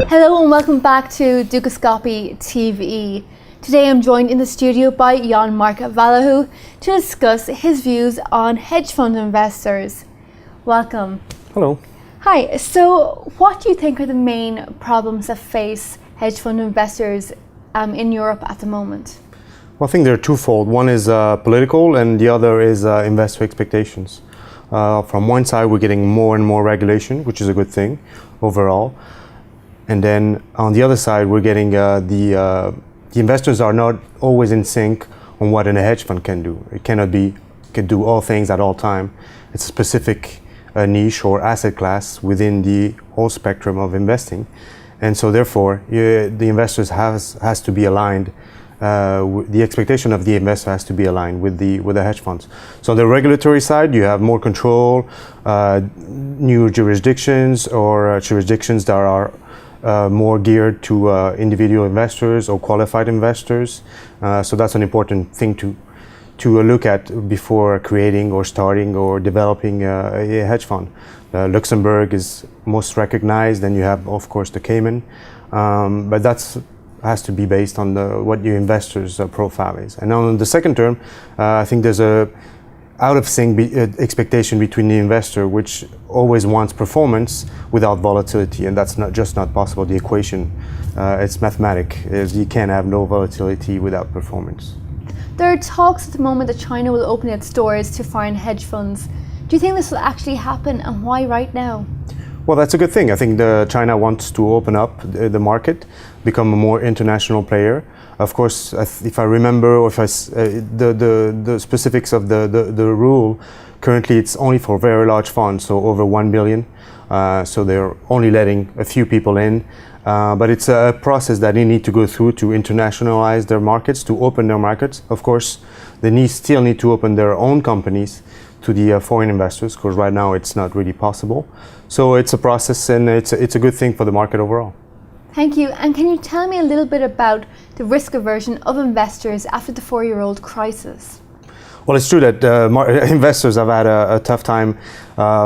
Hello and welcome back to Dukascopy TV. Today I'm joined in the studio by Ion-Marc Valahu to discuss his views on hedge fund investors. Welcome. Hello. Hi, so what do you think are the main problems that face hedge fund investors in Europe at the moment? Well, I think they're twofold. One is political and the other is investor expectations. From one side, we're getting more and more regulation, which is a good thing overall. And then on the other side, we're getting the investors are not always in sync on what a hedge fund can do. It can do all things at all time. It's a specific niche or asset class within the whole spectrum of investing. And so therefore, the investors has to be aligned. The expectation of the investor has to be aligned with the hedge funds. So on the regulatory side, you have more control, new jurisdictions or jurisdictions that are more geared to individual investors or qualified investors. So that's an important thing to look at before creating or starting or developing a hedge fund. Luxembourg is most recognized, then you have, of course, the Cayman, but that's has to be based on what your investors' profile is. And on the second term, I think there's a out of sync expectation between the investor, which always wants performance without volatility, and that's not possible. The equation, it's mathematic. You can't have no volatility without performance. There are talks at the moment that China will open its doors to foreign hedge funds. Do you think this will actually happen, and why right now? Well, that's a good thing. I think China wants to open up the market, become a more international player. Of course, if I remember, or if the specifics of the rule, currently it's only for very large funds, so over 1 billion. So they're only letting a few people in. But it's a process that they need to go through to internationalize their markets, to open their markets. Of course, they still need to open their own companies to the foreign investors, because right now it's not really possible. So it's a process, and it's a good thing for the market overall. Thank you. And can you tell me a little bit about the risk aversion of investors after the 4-year-old crisis? Well, it's true that investors have had a tough time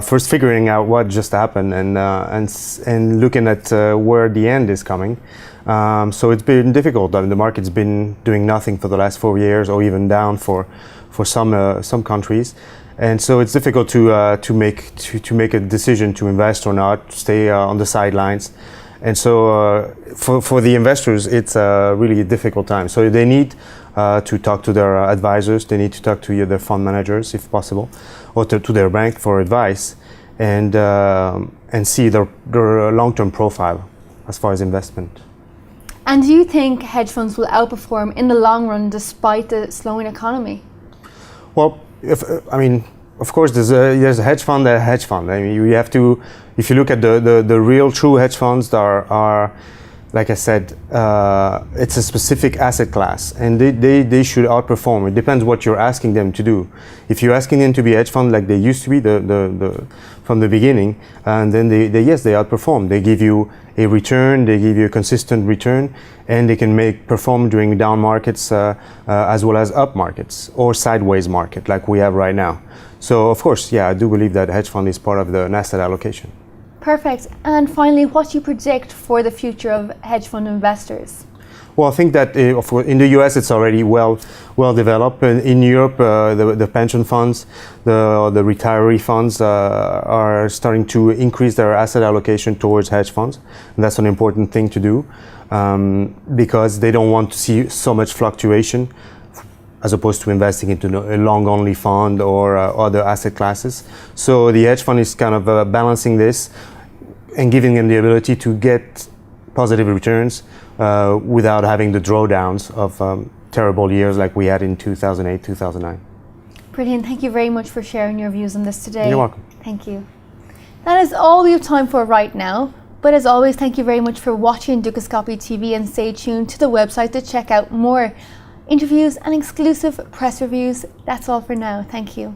first figuring out what just happened and looking at where the end is coming. So it's been difficult. I mean, the market's been doing nothing for the last 4 years, or even down for some countries. And so it's difficult to make a decision to invest or not, stay on the sidelines. And so for the investors, it's really a difficult time. So they need to talk to their advisors, they need to talk to their fund managers if possible, or to their bank for advice, and see their long-term profile as far as investment. And do you think hedge funds will outperform in the long run despite the slowing economy? Well, of course, there's a hedge fund. I mean, you have to, if you look at the real true hedge funds, are like I said, it's a specific asset class, and they should outperform. It depends what you're asking them to do. If you're asking them to be a hedge fund like they used to be from the beginning, and then they outperform. They give you a return, they give you a consistent return, and they can perform during down markets as well as up markets or sideways market like we have right now. So of course, yeah, I do believe that hedge fund is part of the asset allocation. Perfect. And finally, what do you predict for the future of hedge fund investors? Well, I think that in the US it's already well developed. In Europe, the pension funds, the retiree funds are starting to increase their asset allocation towards hedge funds. And that's an important thing to do because they don't want to see so much fluctuation as opposed to investing into a long-only fund or other asset classes. So the hedge fund is kind of balancing this and giving them the ability to get positive returns without having the drawdowns of terrible years like we had in 2008, 2009. Brilliant. Thank you very much for sharing your views on this today. You're welcome. Thank you. That is all we have time for right now. But as always, thank you very much for watching Dukascopy TV, and stay tuned to the website to check out more interviews and exclusive press reviews. That's all for now. Thank you.